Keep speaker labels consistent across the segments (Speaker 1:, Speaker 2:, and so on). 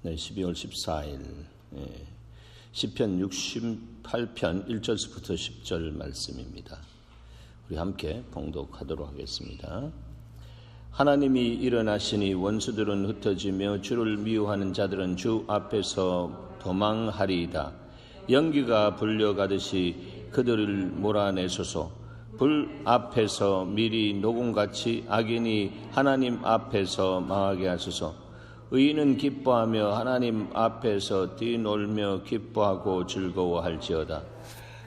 Speaker 1: 12월 14일 시편 68편 1절부터 10절 말씀입니다. 우리 함께 봉독하도록 하겠습니다. 하나님이 일어나시니 원수들은 흩어지며 주를 미워하는 자들은 주 앞에서 도망하리이다. 연기가 불려가듯이 그들을 몰아내소서. 불 앞에서 밀이 녹음같이 악인이 하나님 앞에서 망하게 하소서. 의인은 기뻐하며 하나님 앞에서 뛰놀며 기뻐하고 즐거워할지어다.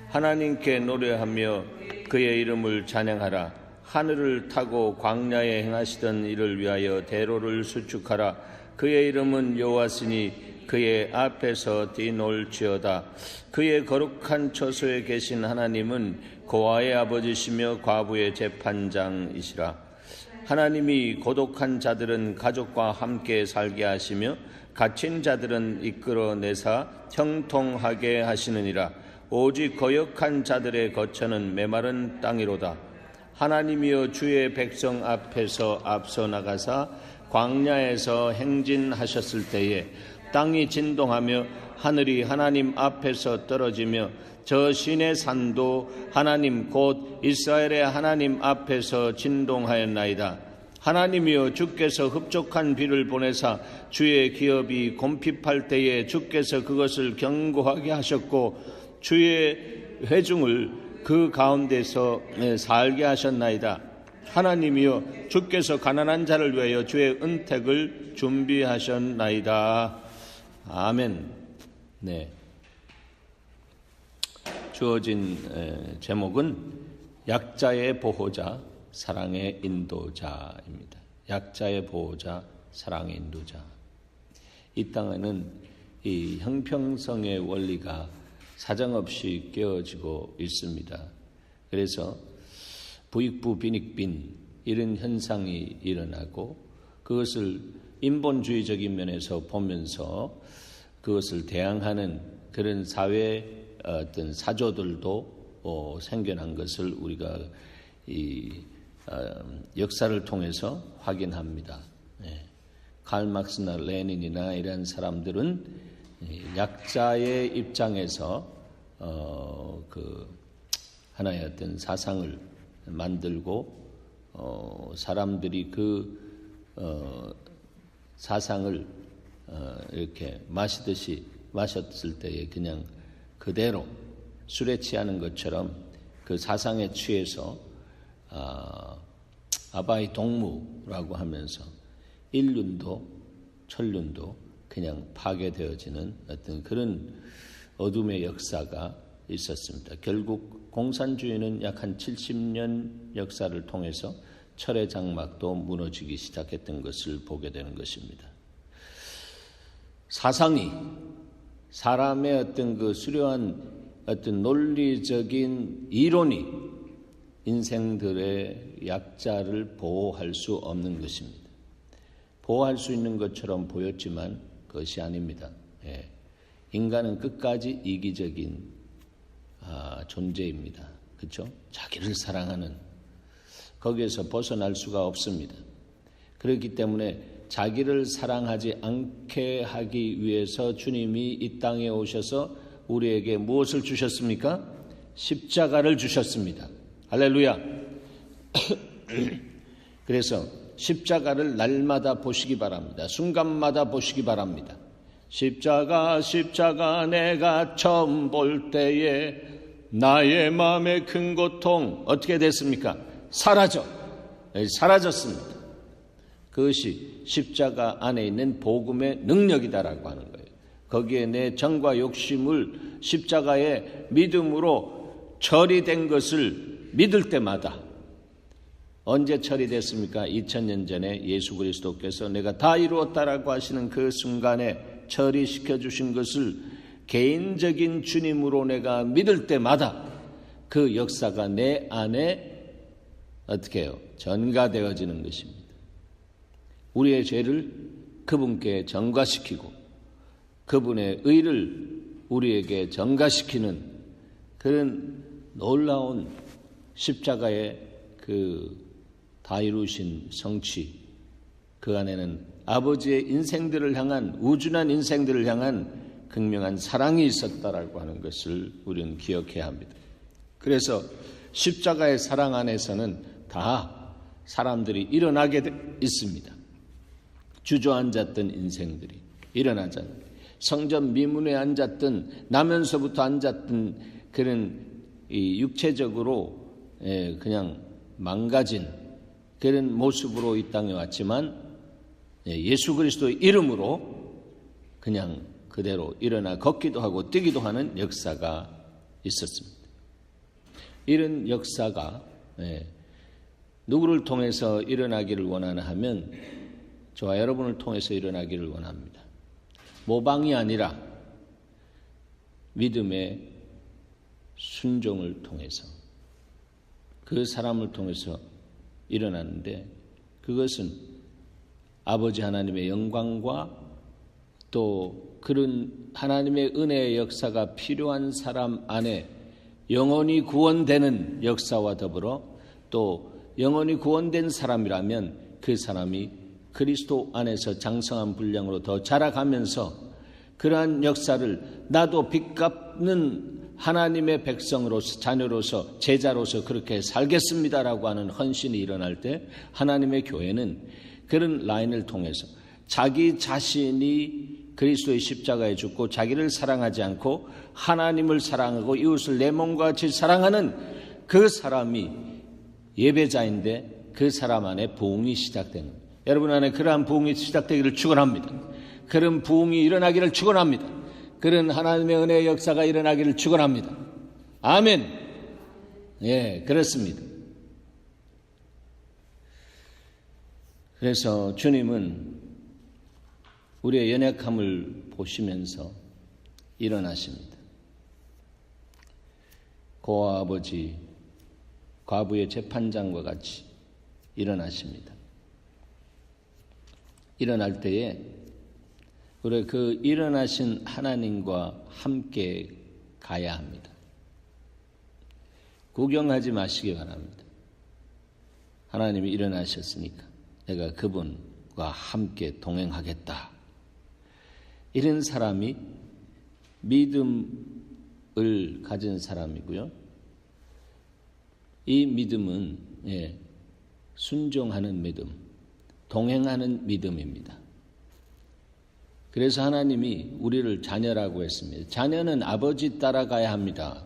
Speaker 1: 하나님께 노래하며 그의 이름을 찬양하라. 하늘을 타고 광야에 행하시던 이를 위하여 대로를 수축하라. 그의 이름은 여호와시니 그의 앞에서 뛰놀지어다. 그의 거룩한 처소에 계신 하나님은 고아의 아버지시며 과부의 재판장이시라. 하나님이 고독한 자들은 가족과 함께 살게 하시며 갇힌 자들은 이끌어내사 형통하게 하시느니라. 오직 거역한 자들의 거처는 메마른 땅이로다. 하나님이여 주의 백성 앞에서 앞서 나가사 광야에서 행진하셨을 때에 땅이 진동하며 하늘이 하나님 앞에서 떨어지며 저 신의 산도 하나님 곧 이스라엘의 하나님 앞에서 진동하였나이다. 하나님이여 주께서 흡족한 비를 보내사 주의 기업이 곰핍할 때에 주께서 그것을 견고하게 하셨고 주의 회중을 그 가운데서 살게 하셨나이다. 하나님이여 주께서 가난한 자를 위하여 주의 은택을 준비하셨나이다. 아멘. 네. 주어진 제목은 약자의 보호자, 사랑의 인도자입니다. 약자의 보호자, 사랑의 인도자. 이 땅에는 이 형평성의 원리가 사정없이 깨어지고 있습니다. 그래서 부익부 빈익빈 이런 현상이 일어나고 그것을 인본주의적인 면에서 보면서 그것을 대항하는 그런 사회 어떤 사조들도 생겨난 것을 우리가 이 역사를 통해서 확인합니다. 칼 막스나 레닌이나 이런 사람들은 약자의 입장에서 그 하나의 어떤 사상을 만들고 사람들이 그 사상을 이렇게 마셨을 때에 그냥 그대로 술에 취하는 것처럼 그 사상에 취해서 아바이 동무라고 하면서 인륜도 천륜도 그냥 파괴되어지는 어떤 그런 어둠의 역사가 있었습니다. 결국 공산주의는 약 한 70년 역사를 통해서 철의 장막도 무너지기 시작했던 것을 보게 되는 것입니다. 사상이 사람의 어떤 그 수려한 어떤 논리적인 이론이 인생들의 약자를 보호할 수 없는 것입니다. 보호할 수 있는 것처럼 보였지만 그것이 아닙니다. 인간은 끝까지 이기적인 존재입니다. 그렇죠? 자기를 사랑하는 거기에서 벗어날 수가 없습니다. 그렇기 때문에 자기를 사랑하지 않게 하기 위해서 주님이 이 땅에 오셔서 우리에게 무엇을 주셨습니까? 십자가를 주셨습니다. 할렐루야. 그래서 십자가를 날마다 보시기 바랍니다. 순간마다 보시기 바랍니다. 십자가 내가 처음 볼 때에 나의 마음의 큰 고통 어떻게 됐습니까? 사라졌습니다. 그것이 십자가 안에 있는 복음의 능력이다라고 하는 거예요. 거기에 내 정과 욕심을 십자가의 믿음으로 처리된 것을 믿을 때마다 언제 처리됐습니까? 2000년 전에 예수 그리스도께서 내가 다 이루었다라고 하시는 그 순간에 처리시켜 주신 것을 개인적인 주님으로 내가 믿을 때마다 그 역사가 내 안에 어떻게 해요? 전가되어지는 것입니다. 우리의 죄를 그분께 전가시키고 그분의 의를 우리에게 전가시키는 그런 놀라운 십자가의 그 다 이루신 성취, 그 안에는 아버지의 인생들을 향한, 우준한 인생들을 향한 극명한 사랑이 있었다라고 하는 것을 우리는 기억해야 합니다. 그래서 십자가의 사랑 안에서는 다 사람들이 일어나게 있습니다. 주저앉았던 인생들이 일어나잖아요. 성전 미문에 앉았던, 나면서부터 앉았던 그런 육체적으로 그냥 망가진 그런 모습으로 이 땅에 왔지만 예수 그리스도의 이름으로 그냥 그대로 일어나 걷기도 하고 뛰기도 하는 역사가 있었습니다. 이런 역사가 누구를 통해서 일어나기를 원하나 하면 저와 여러분을 통해서 일어나기를 원합니다. 모방이 아니라 믿음의 순종을 통해서, 그 사람을 통해서 일어나는데, 그것은 아버지 하나님의 영광과 또 그런 하나님의 은혜의 역사가 필요한 사람 안에 영원히 구원되는 역사와 더불어, 또 영원히 구원된 사람이라면 그 사람이 그리스도 안에서 장성한 분량으로 더 자라가면서 그러한 역사를 나도 빚갚는 하나님의 백성으로서, 자녀로서, 제자로서 그렇게 살겠습니다라고 하는 헌신이 일어날 때 하나님의 교회는 그런 라인을 통해서 자기 자신이 그리스도의 십자가에 죽고 자기를 사랑하지 않고 하나님을 사랑하고 이웃을 내 몸과 같이 사랑하는 그 사람이 예배자인데, 그 사람 안에 부흥이 시작되는 거예요. 여러분 안에 그러한 부흥이 시작되기를 축원합니다. 그런 부흥이 일어나기를 축원합니다. 그런 하나님의 은혜의 역사가 일어나기를 축원합니다. 아멘. 예, 그렇습니다. 그래서 주님은 우리의 연약함을 보시면서 일어나십니다. 고아 아버지, 과부의 재판장과 같이 일어나십니다. 일어날 때에 우리 그 일어나신 하나님과 함께 가야 합니다. 구경하지 마시기 바랍니다. 하나님이 일어나셨으니까 내가 그분과 함께 동행하겠다. 이런 사람이 믿음을 가진 사람이고요. 이 믿음은 순종하는 믿음, 동행하는 믿음입니다. 그래서 하나님이 우리를 자녀라고 했습니다. 자녀는 아버지 따라가야 합니다.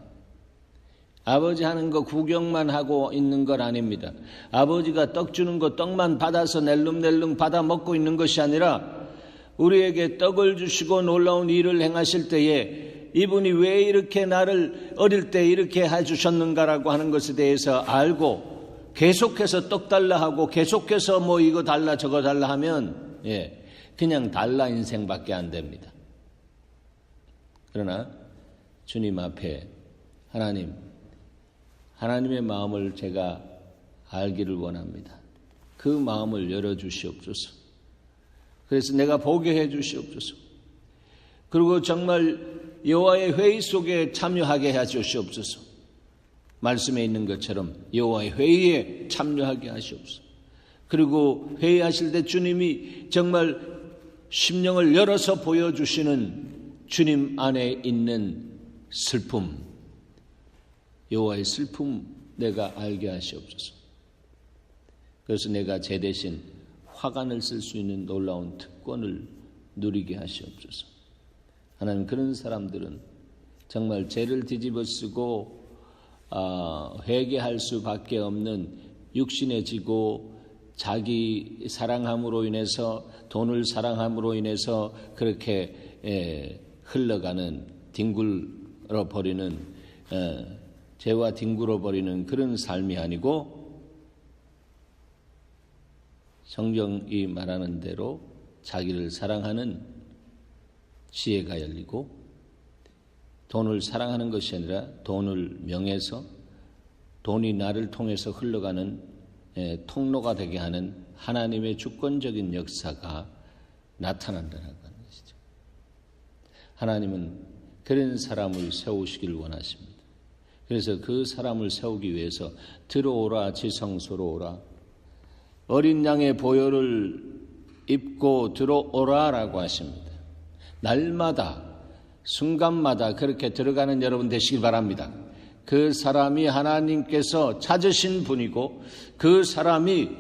Speaker 1: 아버지 하는 거 구경만 하고 있는 건 아닙니다. 아버지가 떡 주는 거 떡만 받아서 낼름낼름 받아 먹고 있는 것이 아니라 우리에게 떡을 주시고 놀라운 일을 행하실 때에 이분이 왜 이렇게 나를 어릴 때 이렇게 해주셨는가라고 하는 것에 대해서 알고 계속해서 떡 달라 하고 계속해서 뭐 이거 달라 저거 달라 하면 그냥 달라 인생밖에 안 됩니다. 그러나 주님 앞에 하나님의 마음을 제가 알기를 원합니다. 그 마음을 열어주시옵소서. 그래서 내가 보게 해주시옵소서. 그리고 정말 여호와의 회의 속에 참여하게 해주시옵소서. 말씀에 있는 것처럼 여호와의 회의에 참여하게 하시옵소서. 그리고 회의하실 때 주님이 정말 심령을 열어서 보여주시는 주님 안에 있는 슬픔, 여호와의 슬픔 내가 알게 하시옵소서. 그래서 내가 제 대신 화관을 쓸 수 있는 놀라운 특권을 누리게 하시옵소서. 하나님, 그런 사람들은 정말 죄를 뒤집어쓰고 회개할 수밖에 없는 육신에 지고 자기 사랑함으로 인해서, 돈을 사랑함으로 인해서 그렇게 흘러가는, 뒹굴어 버리는, 죄와 뒹굴어 버리는 그런 삶이 아니고, 성경이 말하는 대로 자기를 사랑하는 지혜가 열리고, 돈을 사랑하는 것이 아니라 돈을 명해서 돈이 나를 통해서 흘러가는 통로가 되게 하는 하나님의 주권적인 역사가 나타난다는 것이죠. 하나님은 그런 사람을 세우시길 원하십니다. 그래서 그 사람을 세우기 위해서 들어오라 지성소로 오라, 어린 양의 보혈을 입고 들어오라라고 하십니다. 날마다 순간마다 그렇게 들어가는 여러분 되시길 바랍니다. 그 사람이 하나님께서 찾으신 분이고 그 사람이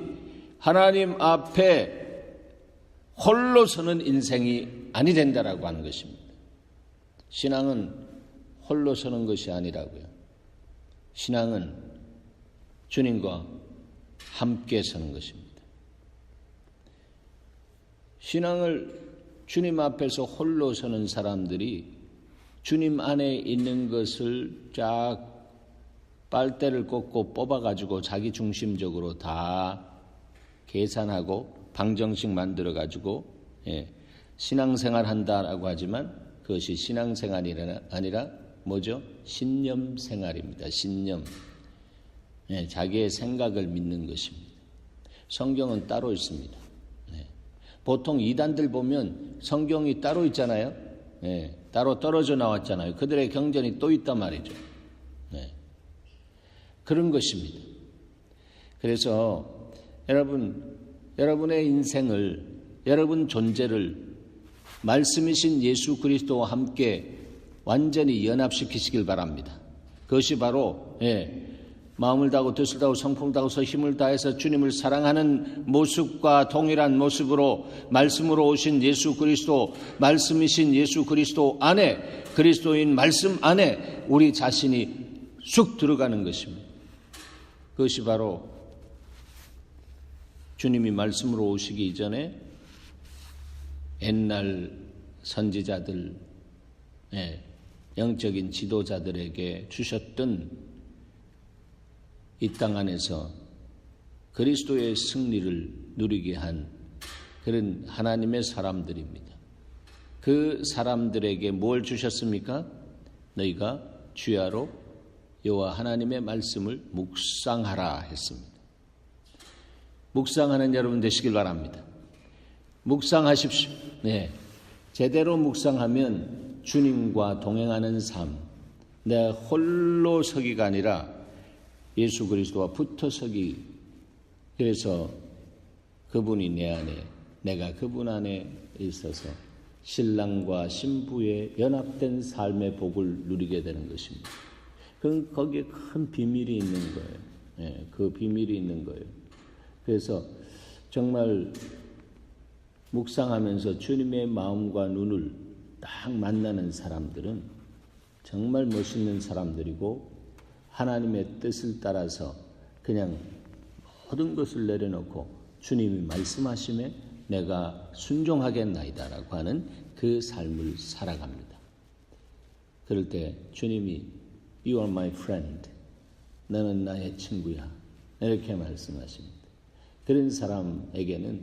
Speaker 1: 하나님 앞에 홀로 서는 인생이 아니 된다라고 하는 것입니다. 신앙은 홀로 서는 것이 아니라고요. 신앙은 주님과 함께 서는 것입니다. 신앙을 주님 앞에서 홀로 서는 사람들이 주님 안에 있는 것을 쫙 빨대를 꽂고 뽑아가지고 자기 중심적으로 다 계산하고 방정식 만들어가지고 신앙생활 한다라고 하지만 그것이 신앙생활이 아니라 뭐죠? 신념생활입니다. 신념. 자기의 생각을 믿는 것입니다. 성경은 따로 있습니다. 보통 이단들 보면 성경이 따로 있잖아요. 따로 떨어져 나왔잖아요. 그들의 경전이 또 있단 말이죠. 그런 것입니다. 그래서 여러분의 인생을, 여러분 존재를 말씀이신 예수 그리스도와 함께 완전히 연합시키시길 바랍니다. 그것이 바로 마음을 다하고 뜻을 다하고 성품을 다하고서 힘을 다해서 주님을 사랑하는 모습과 동일한 모습으로 말씀으로 오신 예수 그리스도, 말씀이신 예수 그리스도 안에, 그리스도인 말씀 안에 우리 자신이 쑥 들어가는 것입니다. 그것이 바로 주님이 말씀으로 오시기 이전에 옛날 선지자들, 영적인 지도자들에게 주셨던 이 땅 안에서 그리스도의 승리를 누리게 한 그런 하나님의 사람들입니다. 그 사람들에게 뭘 주셨습니까? 너희가 주야로 여호와 하나님의 말씀을 묵상하라 했습니다. 묵상하는 여러분 되시길 바랍니다. 묵상하십시오. 제대로 묵상하면 주님과 동행하는 삶, 내 홀로 서기가 아니라 예수 그리스도와 붙어 서기. 그래서 그분이 내 안에, 내가 그분 안에 있어서 신랑과 신부의 연합된 삶의 복을 누리게 되는 것입니다. 그건 거기에 큰 비밀이 있는 거예요. 그 비밀이 있는 거예요. 그래서 정말 묵상하면서 주님의 마음과 눈을 딱 만나는 사람들은 정말 멋있는 사람들이고 하나님의 뜻을 따라서 그냥 모든 것을 내려놓고 주님이 말씀하심에 내가 순종하겠나이다라고 하는 그 삶을 살아갑니다. 그럴 때 주님이 You are my friend. 너는 나의 친구야. 이렇게 말씀하십니다. 그런 사람에게는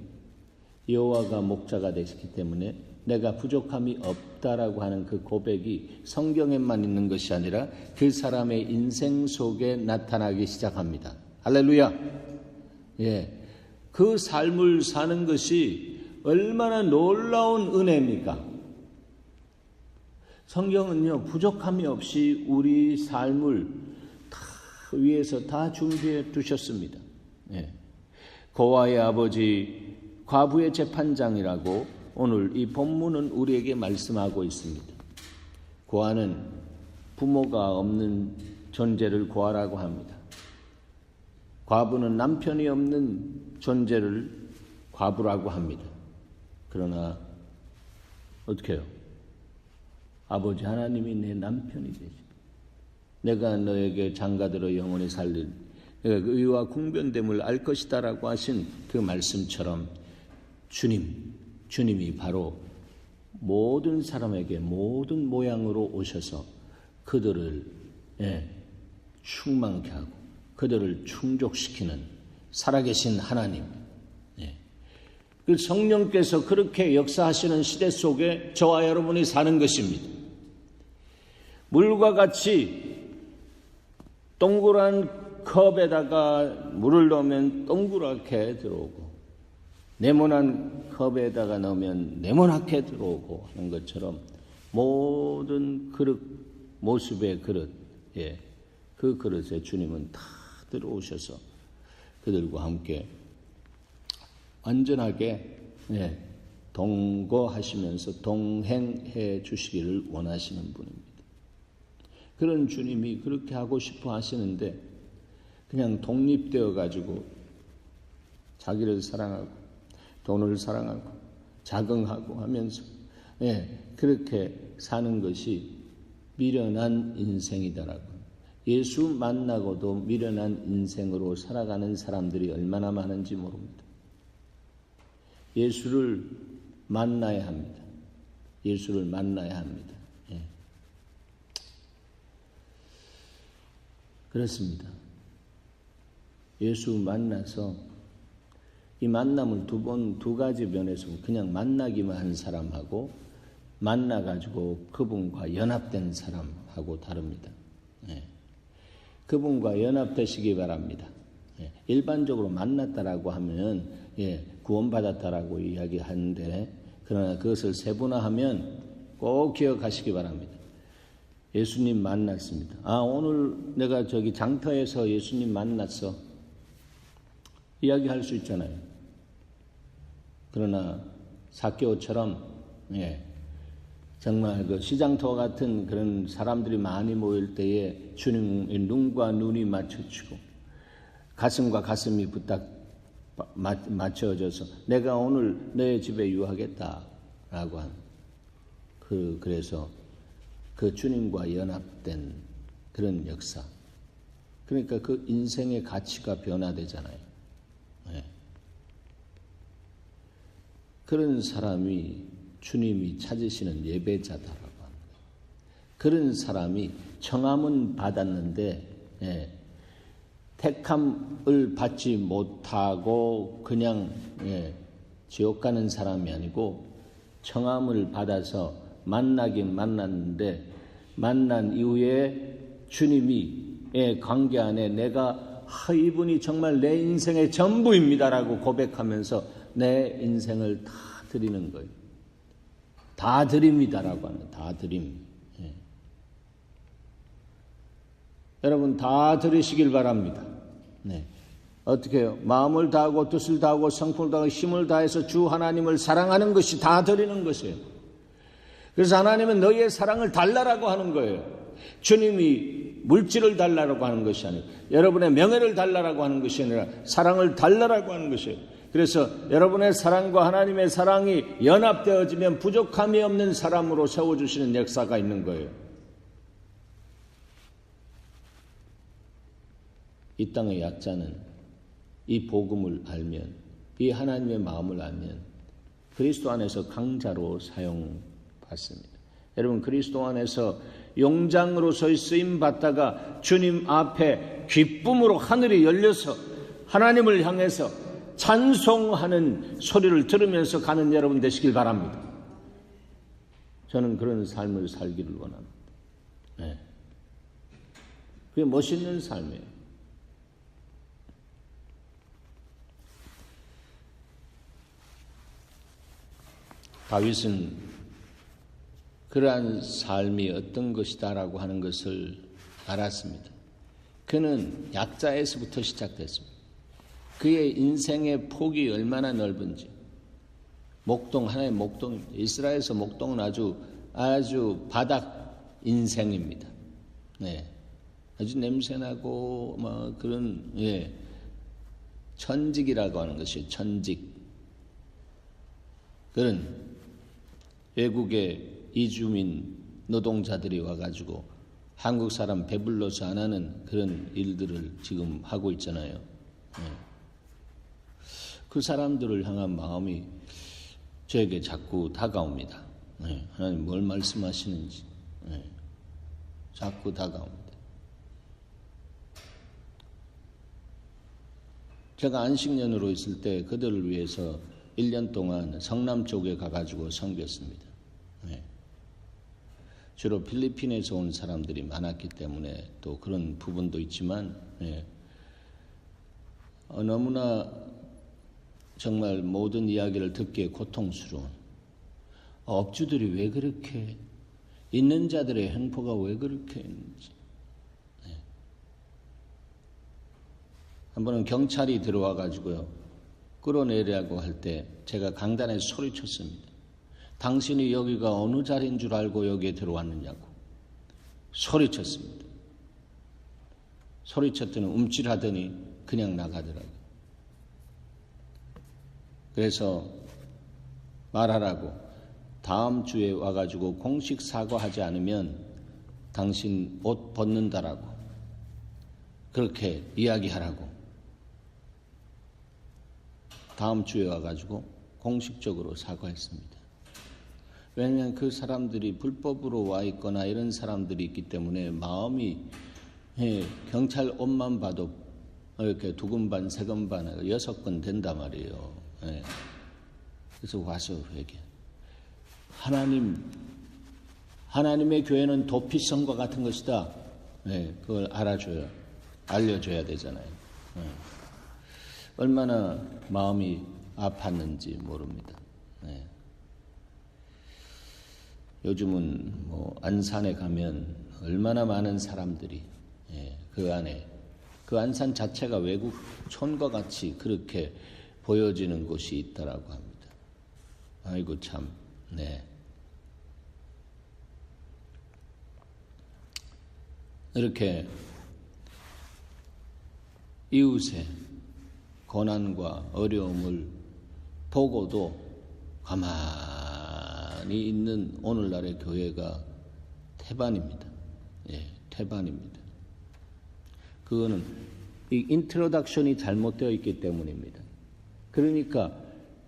Speaker 1: 여호와가 목자가 되시기 때문에 내가 부족함이 없다라고 하는 그 고백이 성경에만 있는 것이 아니라 그 사람의 인생 속에 나타나기 시작합니다. 할렐루야. 그 삶을 사는 것이 얼마나 놀라운 은혜입니까? 성경은요, 부족함이 없이 우리 삶을 다 위에서 다 준비해 두셨습니다. 고아의 아버지, 과부의 재판장이라고 오늘 이 본문은 우리에게 말씀하고 있습니다. 고아는 부모가 없는 존재를 고아라고 합니다. 과부는 남편이 없는 존재를 과부라고 합니다. 그러나 어떻게 해요? 아버지 하나님이 내 남편이 되십니다. 내가 너에게 장가들어 영원히 살릴 내가 그 의와 궁변됨을 알 것이다라고 하신 그 말씀처럼 주님이 바로 모든 사람에게 모든 모양으로 오셔서 그들을 충만케 하고 그들을 충족시키는 살아계신 하나님. 그 성령께서 그렇게 역사하시는 시대 속에 저와 여러분이 사는 것입니다. 물과 같이 동그란 컵에다가 물을 넣으면 동그랗게 들어오고 네모난 컵에다가 넣으면 네모나게 들어오고 하는 것처럼 모든 그릇, 모습의 그릇, 그 그릇에 주님은 다 들어오셔서 그들과 함께 완전하게 동거하시면서 동행해 주시기를 원하시는 분입니다. 그런 주님이 그렇게 하고 싶어 하시는데 그냥 독립되어 가지고 자기를 사랑하고 돈을 사랑하고 자긍하고 하면서 그렇게 사는 것이 미련한 인생이다라고. 예수 만나고도 미련한 인생으로 살아가는 사람들이 얼마나 많은지 모릅니다. 예수를 만나야 합니다. 예수를 만나야 합니다. 그렇습니다. 예수 만나서 이 만남을 두 가지 면에서 그냥 만나기만 한 사람하고 만나가지고 그분과 연합된 사람하고 다릅니다. 그분과 연합되시기 바랍니다. 일반적으로 만났다라고 하면 구원받았다라고 이야기하는데 그러나 그것을 세분화하면 꼭 기억하시기 바랍니다. 예수님 만났습니다. 오늘 내가 저기 장터에서 예수님 만났어. 이야기할 수 있잖아요. 그러나 삭개오처럼 정말 그 시장터 같은 그런 사람들이 많이 모일 때에 주님의 눈과 눈이 맞춰지고 가슴과 가슴이 부탁 맞춰져서 내가 오늘 너의 집에 유하겠다라고 한 그래서 그 주님과 연합된 그런 역사. 그러니까 그 인생의 가치가 변화되잖아요. 그런 사람이 주님이 찾으시는 예배자다라고 합니다. 그런 사람이 청함은 받았는데 택함을 받지 못하고 그냥 지옥 가는 사람이 아니고 청함을 받아서 만나긴 만났는데 만난 이후에 주님이 관계 안에 내가 이분이 정말 내 인생의 전부입니다라고 고백하면서 내 인생을 다 드리는 거예요. 다 드립니다라고 하는 다 드림. 여러분 다 드리시길 바랍니다. 어떻게 해요? 마음을 다하고 뜻을 다하고 성품을 다하고 힘을 다해서 주 하나님을 사랑하는 것이 다 드리는 것이에요. 그래서 하나님은 너희의 사랑을 달라라고 하는 거예요. 주님이 물질을 달라라고 하는 것이 아니고 여러분의 명예를 달라라고 하는 것이 아니라 사랑을 달라라고 하는 것이에요. 그래서 여러분의 사랑과 하나님의 사랑이 연합되어지면 부족함이 없는 사람으로 세워주시는 역사가 있는 거예요. 이 땅의 약자는 이 복음을 알면, 이 하나님의 마음을 알면 그리스도 안에서 강자로 사용받습니다. 여러분 그리스도 안에서 용장으로서의 쓰임받다가 주님 앞에 기쁨으로 하늘이 열려서 하나님을 향해서 찬송하는 소리를 들으면서 가는 여러분 되시길 바랍니다. 저는 그런 삶을 살기를 원합니다. 그게 멋있는 삶이에요. 다윗은 그러한 삶이 어떤 것이다라고 하는 것을 알았습니다. 그는 약자에서부터 시작됐습니다. 그의 인생의 폭이 얼마나 넓은지. 목동, 하나의 목동입니다. 이스라엘에서 목동은 아주 바닥 인생입니다. 아주 냄새나고 그런 천직이라고 하는 것이 천직. 그런 외국의 이주민 노동자들이 와가지고 한국 사람 배불러서 안 하는 그런 일들을 지금 하고 있잖아요. 그 사람들을 향한 마음이 저에게 자꾸 다가옵니다. 하나님 뭘 말씀하시는지 자꾸 다가옵니다. 제가 안식년으로 있을 때 그들을 위해서 1년 동안 성남 쪽에 가가지고 섬겼습니다. 주로 필리핀에서 온 사람들이 많았기 때문에 또 그런 부분도 있지만 너무나 정말 모든 이야기를 듣기에 고통스러운 업주들이 왜 그렇게 있는 자들의 행포가 왜 그렇게 있는지. 한 번은 경찰이 들어와 가지고요 끌어내려고 할 때 제가 강단에 소리쳤습니다. 당신이 여기가 어느 자리인 줄 알고 여기에 들어왔느냐고 소리쳤습니다. 소리쳤더니 움찔하더니 그냥 나가더라고요. 그래서 말하라고, 다음 주에 와가지고 공식 사과하지 않으면 당신 옷 벗는다라고, 그렇게 이야기하라고. 다음 주에 와가지고 공식적으로 사과했습니다. 왜냐하면 그 사람들이 불법으로 와 있거나 이런 사람들이 있기 때문에 마음이 경찰 옷만 봐도 이렇게 2건, 3건, 6건 된단 말이에요. 그래서 와서 회개. 하나님의 교회는 도피성과 같은 것이다. 그걸 알려줘야 되잖아요. 얼마나 마음이 아팠는지 모릅니다. 요즘은 안산에 가면 얼마나 많은 사람들이 그 안산 자체가 외국 촌과 같이 그렇게 보여지는 곳이 있다라고 합니다. 아이고 참, 이렇게 이웃의 고난과 어려움을 보고도 가만히 있는 오늘날의 교회가 태반입니다. 태반입니다. 그거는 이 인트로덕션이 잘못되어 있기 때문입니다. 그러니까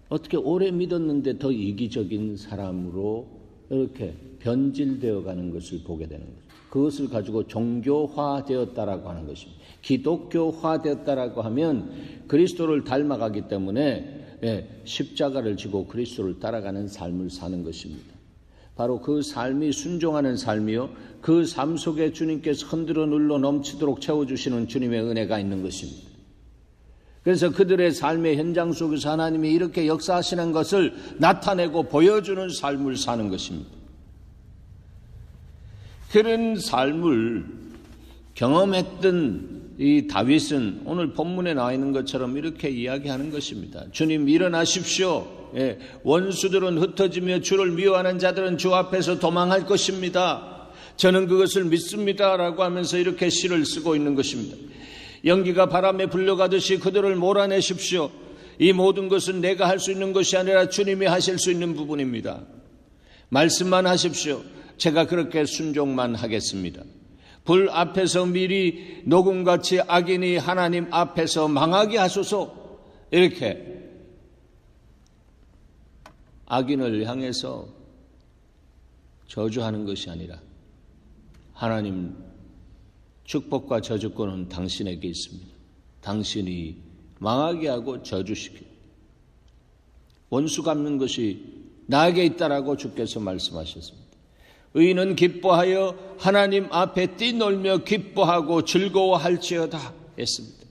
Speaker 1: 어떻게 오래 믿었는데 더 이기적인 사람으로 이렇게 변질되어 가는 것을 보게 되는 거죠. 그것을 가지고 종교화되었다라고 하는 것입니다. 기독교화되었다라고 하면 그리스도를 닮아가기 때문에 십자가를 지고 그리스도를 따라가는 삶을 사는 것입니다. 바로 그 삶이 순종하는 삶이요, 그 삶 속에 주님께서 흔들어 눌러 넘치도록 채워주시는 주님의 은혜가 있는 것입니다. 그래서 그들의 삶의 현장 속에서 하나님이 이렇게 역사하시는 것을 나타내고 보여주는 삶을 사는 것입니다. 그런 삶을 경험했던 이 다윗은 오늘 본문에 나와 있는 것처럼 이렇게 이야기하는 것입니다. 주님 일어나십시오. 원수들은 흩어지며 주를 미워하는 자들은 주 앞에서 도망할 것입니다. 저는 그것을 믿습니다라고 하면서 이렇게 시를 쓰고 있는 것입니다. 연기가 바람에 불려가듯이 그들을 몰아내십시오. 이 모든 것은 내가 할 수 있는 것이 아니라 주님이 하실 수 있는 부분입니다. 말씀만 하십시오. 제가 그렇게 순종만 하겠습니다. 불 앞에서 미리 녹음같이 악인이 하나님 앞에서 망하게 하소서. 이렇게 악인을 향해서 저주하는 것이 아니라 하나님 축복과 저주권은 당신에게 있습니다. 당신이 망하게 하고 저주시키고 원수 갚는 것이 나에게 있다라고 주께서 말씀하셨습니다. 의인은 기뻐하여 하나님 앞에 뛰놀며 기뻐하고 즐거워할지어다 했습니다.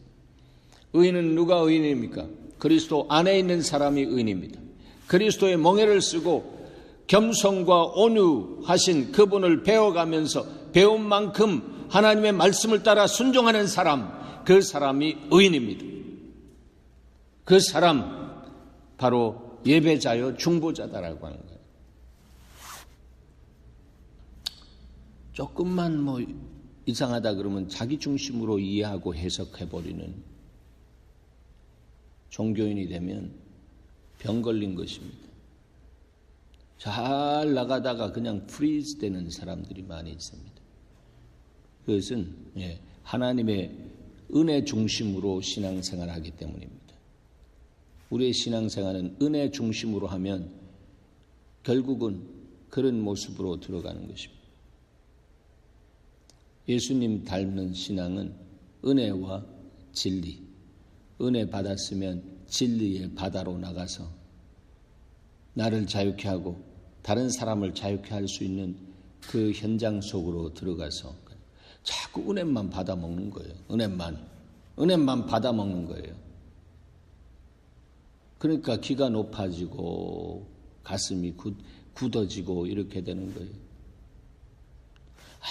Speaker 1: 의인은 누가 의인입니까? 그리스도 안에 있는 사람이 의인입니다. 그리스도의 멍에를 쓰고 겸손과 온유하신 그분을 배워가면서 배운 만큼 하나님의 말씀을 따라 순종하는 사람, 그 사람이 의인입니다. 그 사람 바로 예배자요 중보자다라고 하는 거예요. 조금만 이상하다 그러면 자기 중심으로 이해하고 해석해버리는 종교인이 되면 병 걸린 것입니다. 잘 나가다가 그냥 프리즈 되는 사람들이 많이 있습니다. 그것은 하나님의 은혜 중심으로 신앙생활을 하기 때문입니다. 우리의 신앙생활은 은혜 중심으로 하면 결국은 그런 모습으로 들어가는 것입니다. 예수님 닮는 신앙은 은혜와 진리, 은혜 받았으면 진리의 바다로 나가서 나를 자유케 하고 다른 사람을 자유케 할 수 있는 그 현장 속으로 들어가서 자꾸 은혜만 받아먹는 거예요. 은혜만 받아먹는 거예요. 그러니까 기가 높아지고 가슴이 굳어지고 이렇게 되는 거예요.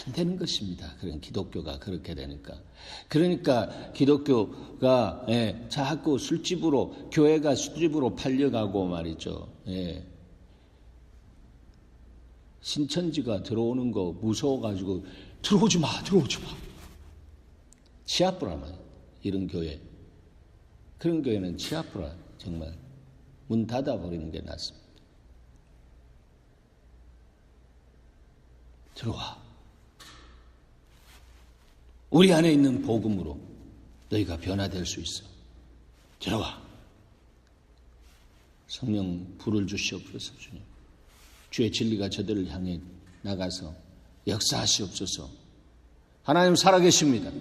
Speaker 1: 안 되는 것입니다. 그런 기독교가 그렇게 되니까. 그러니까 기독교가 자꾸 술집으로, 교회가 술집으로 팔려가고 말이죠. 신천지가 들어오는 거 무서워가지고 들어오지 마. 치아프라 말이야. 이런 교회. 그런 교회는 치아프라. 정말 문 닫아버리는 게 낫습니다. 들어와. 우리 안에 있는 복음으로 너희가 변화될 수 있어. 들어와. 성령 불을 주시옵소서. 주님. 주의 진리가 저들을 향해 나가서 역사하시옵소서. 하나님 살아계십니다.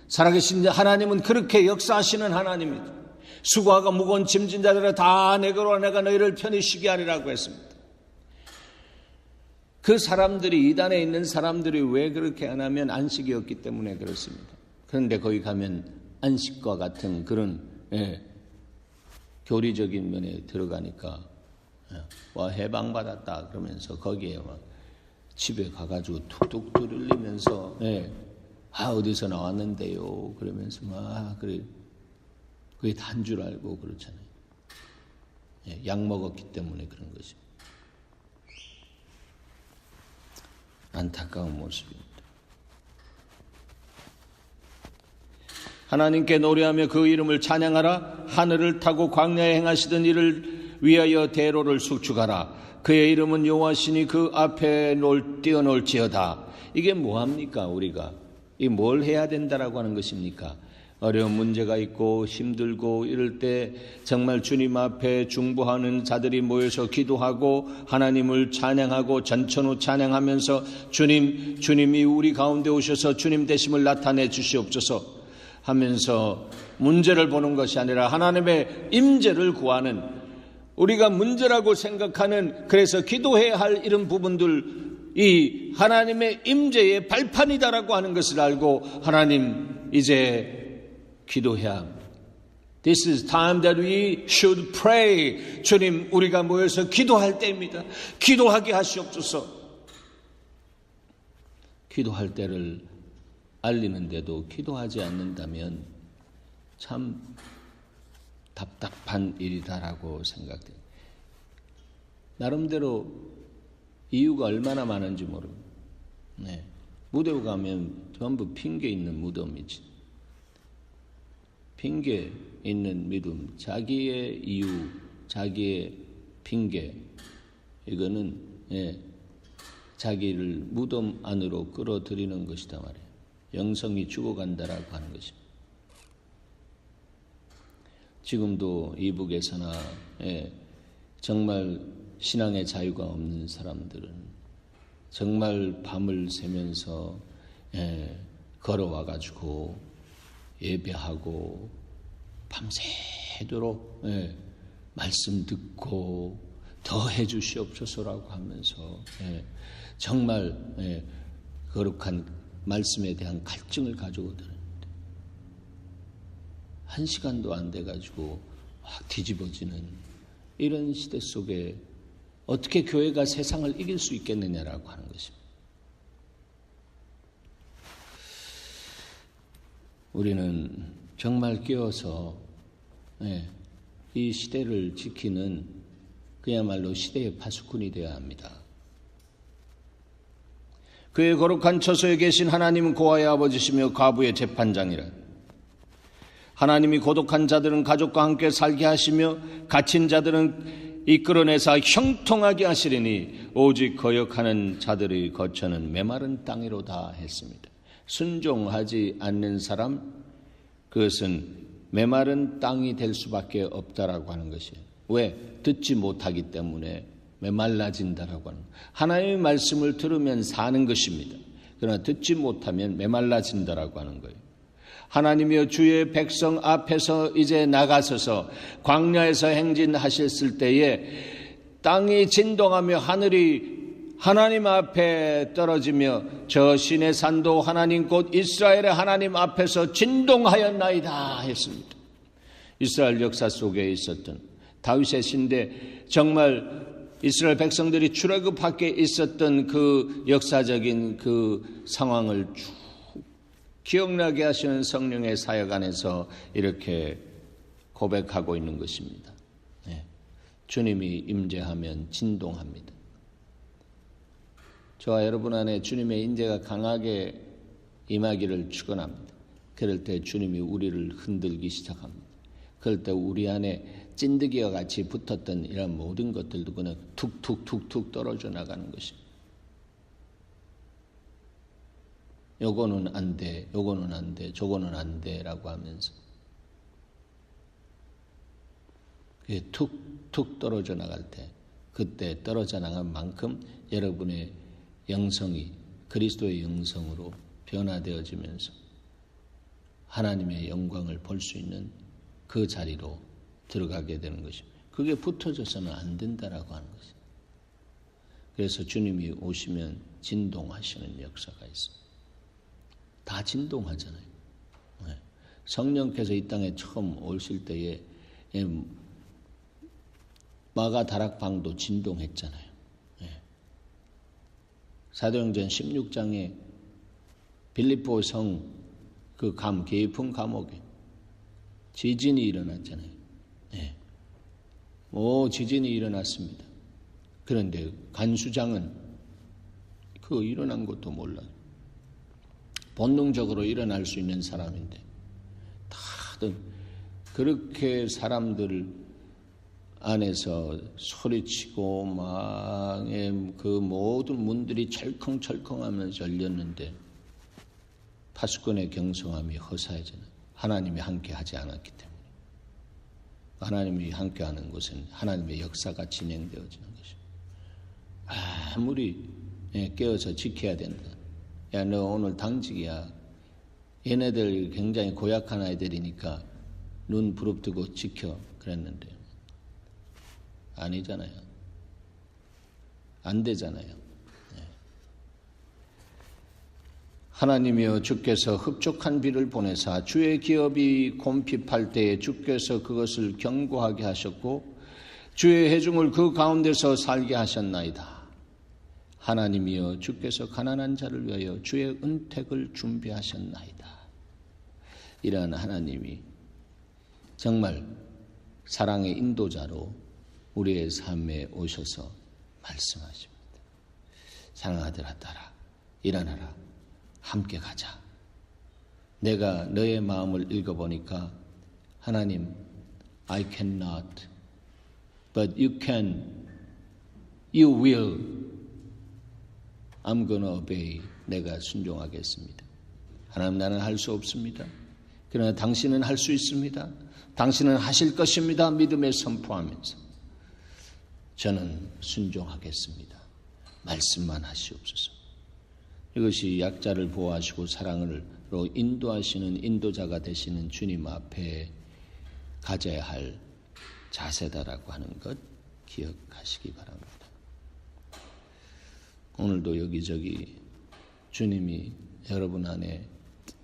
Speaker 1: 살아계신 하나님은 그렇게 역사하시는 하나님입니다. 수고하고 무거운 짐진 자들아 다 내게로 내가 너희를 편히 쉬게 하리라고 했습니다. 그 사람들이, 이단에 있는 사람들이 왜 그렇게 안 하면 안식이 없기 때문에 그렇습니다. 그런데 거기 가면 안식과 같은 그런 교리적인 면에 들어가니까 와 해방받았다 그러면서 거기에 막 집에 가가지고 툭툭 두들리면서 어디서 나왔는데요 그러면서 막 그래. 그게 단 줄 알고 그렇잖아요. 약 먹었기 때문에 그런 것입니다. 안타까운 모습입니다. 하나님께 노래하며 그 이름을 찬양하라. 하늘을 타고 광야에 행하시던 이를 위하여 대로를 수축하라. 그의 이름은 여호와시니 그 앞에 뛰어놀지어다. 이게 뭐합니까? 우리가 이 뭘 해야 된다라고 하는 것입니까? 어려운 문제가 있고 힘들고 이럴 때 정말 주님 앞에 중보하는 자들이 모여서 기도하고 하나님을 찬양하고 전천후 찬양하면서 주님이 우리 가운데 오셔서 주님 되심을 나타내 주시옵소서 하면서 문제를 보는 것이 아니라 하나님의 임재를 구하는, 우리가 문제라고 생각하는, 그래서 기도해야 할 이런 부분들, 이 하나님의 임재의 발판이다라고 하는 것을 알고 하나님 이제 기도해야 합니다. This is time that we should pray. 주님, 우리가 모여서 기도할 때입니다. 기도하게 하시옵소서. 기도할 때를 알리는데도 기도하지 않는다면 참 답답한 일이다라고 생각돼요. 나름대로 이유가 얼마나 많은지 모르고 무대 가면 전부 핑계 있는 무덤이지. 핑계 있는 믿음, 자기의 이유, 자기의 핑계, 이거는 자기를 무덤 안으로 끌어들이는 것이다 말이에요. 영성이 죽어간다라고 하는 것입니다. 지금도 이북에서나 정말 신앙의 자유가 없는 사람들은 정말 밤을 새면서 걸어와가지고 예배하고 밤새도록 말씀 듣고 더 해주시옵소서라고 하면서 정말 거룩한 말씀에 대한 갈증을 가지고 드는데 1시간도 안 돼가지고 막 뒤집어지는 이런 시대 속에 어떻게 교회가 세상을 이길 수 있겠느냐라고 하는 것입니다. 우리는 정말 깨어서 이 시대를 지키는 그야말로 시대의 파수꾼이 되어야 합니다. 그의 거룩한 처소에 계신 하나님은 고아의 아버지시며 과부의 재판장이라. 하나님이 고독한 자들은 가족과 함께 살게 하시며 갇힌 자들은 이끌어내서 형통하게 하시리니 오직 거역하는 자들의 거처는 메마른 땅이로다 했습니다. 순종하지 않는 사람, 그것은 메마른 땅이 될 수밖에 없다라고 하는 것이에요. 왜? 듣지 못하기 때문에 메말라진다라고 하는 거예요. 하나님의 말씀을 들으면 사는 것입니다. 그러나 듣지 못하면 메말라진다라고 하는 거예요. 하나님이여 주의 백성 앞에서 이제 나가서서 광야에서 행진하셨을 때에 땅이 진동하며 하늘이 하나님 앞에 떨어지며 저 신의 산도 하나님 곧 이스라엘의 하나님 앞에서 진동하였나이다 했습니다. 이스라엘 역사 속에 있었던 다윗의 신대, 정말 이스라엘 백성들이 출애굽 밖에 있었던 그 역사적인 그 상황을 쭉 기억나게 하시는 성령의 사역 안에서 이렇게 고백하고 있는 것입니다. 네. 주님이 임재하면 진동합니다. 저와 여러분 안에 주님의 임재가 강하게 임하기를 축원합니다. 그럴 때 주님이 우리를 흔들기 시작합니다. 그럴 때 우리 안에 찐득이와 같이 붙었던 이런 모든 것들도 그냥 툭툭툭툭 떨어져 나가는 것입니다. 요거는 안 돼, 요거는 안 돼, 저거는 안 돼라고 하면서 그게 툭툭 떨어져 나갈 때 그때 떨어져 나간 만큼 여러분의 영성이 그리스도의 영성으로 변화되어지면서 하나님의 영광을 볼 수 있는 그 자리로 들어가게 되는 것입니다. 그게 붙어져서는 안 된다라고 하는 것입니다. 그래서 주님이 오시면 진동하시는 역사가 있습니다. 다 진동하잖아요. 네. 성령께서 이 땅에 처음 오실 때에 마가 다락방도 진동했잖아요. 네. 사도행전 16장에 빌립보 성 그 깊은 감옥에 지진이 일어났잖아요. 네. 지진이 일어났습니다. 그런데 간수장은 그 일어난 것도 몰라요. 본능적으로 일어날 수 있는 사람인데 다들 그렇게 사람들 안에서 소리치고 막 그 모든 문들이 철컹철컹하면서 열렸는데 파수꾼의 경성함이 허사해지는 하나님이 함께하지 않았기 때문에 하나님이 함께하는 곳은 하나님의 역사가 진행되어지는 것입니다. 아무리 깨어서 지켜야 된다. 야, 너 오늘 당직이야. 얘네들 굉장히 고약한 아이들이니까 눈 부릅뜨고 지켜 그랬는데 아니잖아요. 안 되잖아요. 하나님이여 주께서 흡족한 비를 보내사 주의 기업이 곰핍할 때에 주께서 그것을 견고하게 하셨고 주의 회중을 그 가운데서 살게 하셨나이다. 하나님이여 주께서 가난한 자를 위하여 주의 은택을 준비하셨나이다. 이러한 하나님이 정말 사랑의 인도자로 우리의 삶에 오셔서 말씀하십니다. 사랑하더라 딸아 일어나라. 함께 가자. 내가 너의 마음을 읽어보니까 하나님 I cannot but you can you will I'm gonna obey. 내가 순종하겠습니다. 하나님 나는 할 수 없습니다. 그러나 당신은 할 수 있습니다. 당신은 하실 것입니다. 믿음에 선포하면서 저는 순종하겠습니다. 말씀만 하시옵소서. 이것이 약자를 보호하시고 사랑으로 인도하시는 인도자가 되시는 주님 앞에 가져야 할 자세다라고 하는 것 기억하시기 바랍니다. 오늘도 여기저기 주님이 여러분 안에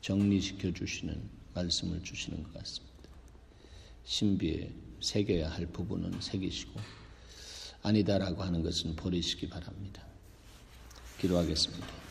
Speaker 1: 정리시켜 주시는 말씀을 주시는 것 같습니다. 신비에 새겨야 할 부분은 새기시고 아니다라고 하는 것은 버리시기 바랍니다. 기도하겠습니다.